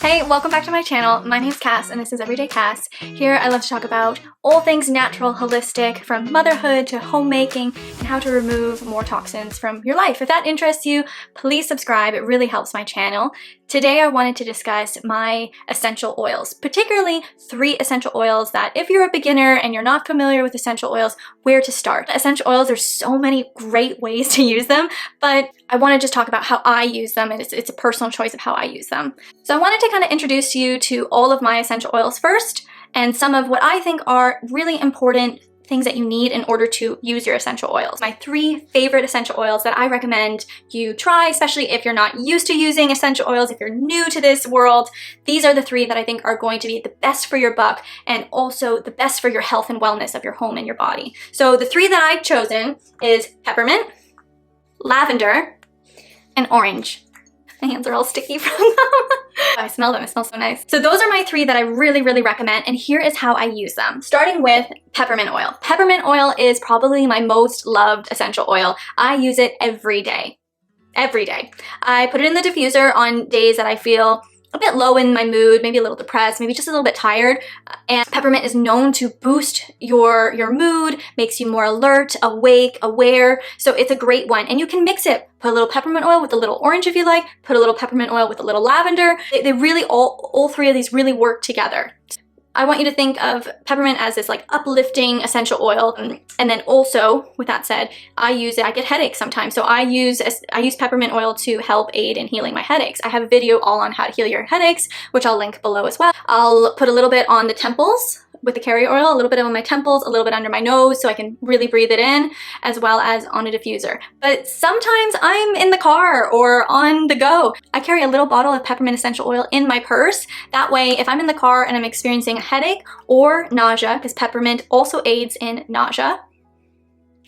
Hey, welcome back to my channel. My name's Cass and this is Everyday Cass. Here I love to talk about all things natural, holistic, from motherhood to homemaking, and how to remove more toxins from your life. If that interests you, please subscribe. It really helps my channel. Today I wanted to discuss my essential oils, particularly 3 essential oils that if you're a beginner and you're not familiar with essential oils, where to start. Essential oils, there's so many great ways to use them, but I want to just talk about how I use them, and it's a personal choice of how I use them. So I wanted to kind of introduce you to all of my essential oils first, and some of what I think are really important things that you need in order to use your essential oils. My 3 favorite essential oils that I recommend you try, especially if you're not used to using essential oils, if you're new to this world, these are the 3 that I think are going to be the best for your buck and also the best for your health and wellness of your home and your body. So the 3 that I've chosen is peppermint, lavender, and orange. My hands are all sticky from them. I smell them, it smells so nice. So those are my 3 that I really recommend, and here is how I use them. Starting with peppermint oil. Peppermint oil is probably my most loved essential oil. I use it every day. Every day. I put it in the diffuser on days that I feel a bit low in my mood, maybe a little depressed, maybe just a little bit tired. And peppermint is known to boost your mood, makes you more alert, awake, aware. So it's a great one. And you can mix it. Put a little peppermint oil with a little orange if you like. Put a little peppermint oil with a little lavender. They really, all 3 of these really work together. I want you to think of peppermint as this like uplifting essential oil. And then also, with that said, I get headaches sometimes. So I use peppermint oil to help aid in healing my headaches. I have a video all on how to heal your headaches, which I'll link below as well. I'll put a little bit on the temples with the carrier oil, a little bit on my temples, a little bit under my nose so I can really breathe it in, as well as on a diffuser. But sometimes I'm in the car or on the go. I carry a little bottle of peppermint essential oil in my purse. That way, if I'm in the car and I'm experiencing a headache or nausea, because peppermint also aids in nausea,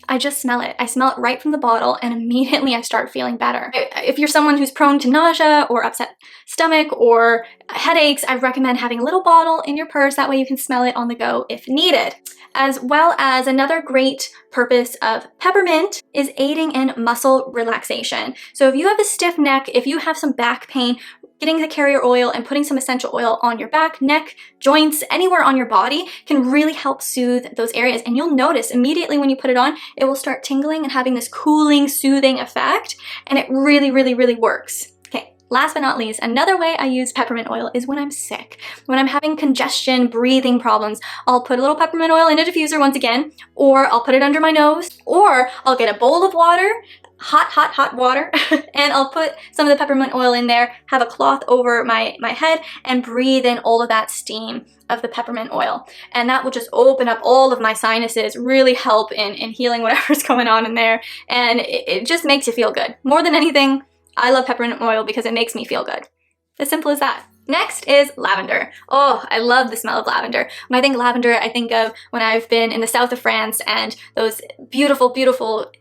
I just smell it. I smell it right from the bottle and immediately I start feeling better. If you're someone who's prone to nausea or upset stomach or headaches, I recommend having a little bottle in your purse. That way you can smell it on the go if needed. As well as another great purpose of peppermint is aiding in muscle relaxation. So if you have a stiff neck, if you have some back pain, getting the carrier oil and putting some essential oil on your back, neck, joints, anywhere on your body can really help soothe those areas. And you'll notice immediately when you put it on, it will start tingling and having this cooling, soothing effect. And it really works. Okay, last but not least, another way I use peppermint oil is when I'm sick. When I'm having congestion, breathing problems, I'll put a little peppermint oil in a diffuser once again, or I'll put it under my nose, or I'll get a bowl of water, hot water, and I'll put some of the peppermint oil in there, have a cloth over my head, and breathe in all of that steam of the peppermint oil. And that will just open up all of my sinuses, really help in healing whatever's going on in there, and it just makes you feel good. More than anything, I love peppermint oil because it makes me feel good. As simple as that. Next is lavender. Oh, I love the smell of lavender. When I think lavender, I think of when I've been in the south of France and those beautiful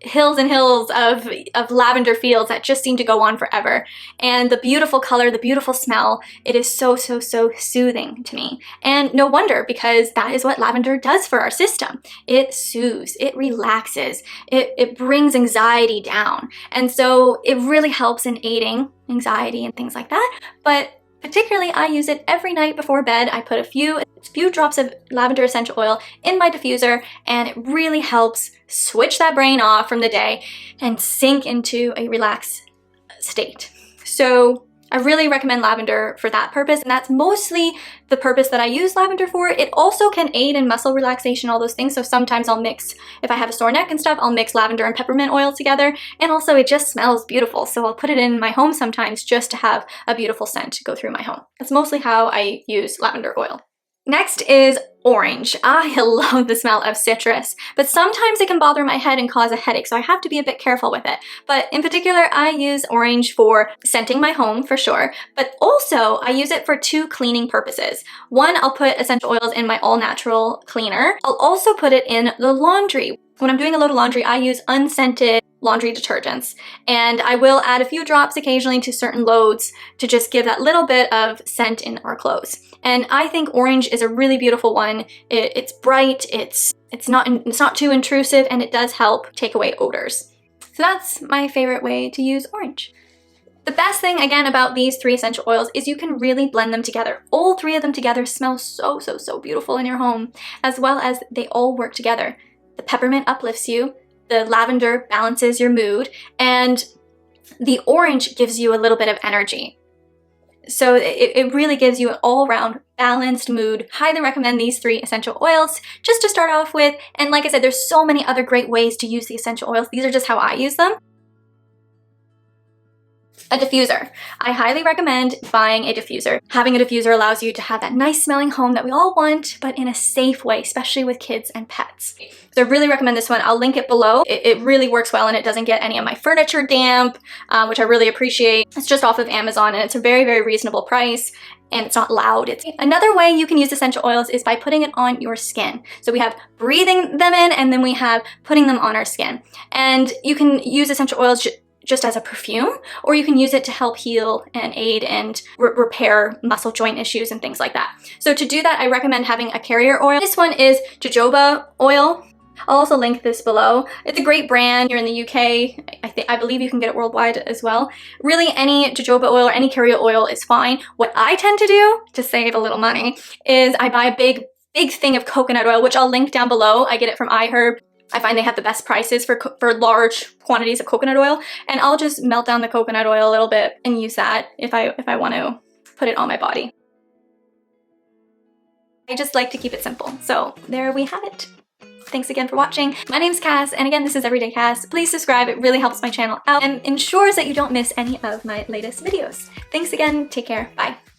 hills and hills of lavender fields that just seem to go on forever. And the beautiful color, the beautiful smell, it is so soothing to me. And no wonder, because that is what lavender does for our system. It soothes, it relaxes, it brings anxiety down. And so it really helps in aiding anxiety and things like that. But particularly, I use it every night before bed. I put a few drops of lavender essential oil in my diffuser, and it really helps switch that brain off from the day and sink into a relaxed state. So I really recommend lavender for that purpose, and that's mostly the purpose that I use lavender for. It also can aid in muscle relaxation, all those things. So sometimes I'll mix, if I have a sore neck and stuff, I'll mix lavender and peppermint oil together. And also it just smells beautiful. So I'll put it in my home sometimes just to have a beautiful scent to go through my home. That's mostly how I use lavender oil. Next is orange. I love the smell of citrus, but sometimes it can bother my head and cause a headache, so I have to be a bit careful with it. But in particular, I use orange for scenting my home for sure, but also I use it for 2 cleaning purposes. One, I'll put essential oils in my all-natural cleaner. I'll also put it in the laundry. When I'm doing a load of laundry, I use unscented laundry detergents, and I will add a few drops occasionally to certain loads to just give that little bit of scent in our clothes. And I think orange is a really beautiful one. It's bright, it's not too intrusive, and it does help take away odors. So that's my favorite way to use orange. The best thing, again, about these 3 essential oils is you can really blend them together. All 3 of them together smell so, so, so beautiful in your home, as well as they all work together. The peppermint uplifts you, the lavender balances your mood, and the orange gives you a little bit of energy. So it really gives you an all-around balanced mood. Highly recommend these 3 essential oils just to start off with. And like I said, there's so many other great ways to use the essential oils. These are just how I use them. A diffuser. I highly recommend buying a diffuser. Having a diffuser allows you to have that nice smelling home that we all want, but in a safe way, especially with kids and pets. So I really recommend this one. I'll link it below. It really works well and it doesn't get any of my furniture damp, which I really appreciate. It's just off of Amazon and it's a very, very reasonable price. And it's not loud. Another way you can use essential oils is by putting it on your skin. So we have breathing them in and then we have putting them on our skin. And you can use essential oils just as a perfume, or you can use it to help heal and aid and repair muscle joint issues and things like that. So to do that, I recommend having a carrier oil. This one is jojoba oil. I'll also link this below. It's a great brand here in the UK. I believe you can get it worldwide as well. Really, any jojoba oil or any carrier oil is fine. What I tend to do to save a little money is I buy a big thing of coconut oil, which I'll link down below. I get it from iHerb. I find they have the best prices for large quantities of coconut oil, and I'll just melt down the coconut oil a little bit and use that if I want to put it on my body. I just like to keep it simple. So there we have it. Thanks again for watching. My name's Cass, and again, this is Everyday Cass. Please subscribe, it really helps my channel out and ensures that you don't miss any of my latest videos. Thanks again, take care, bye.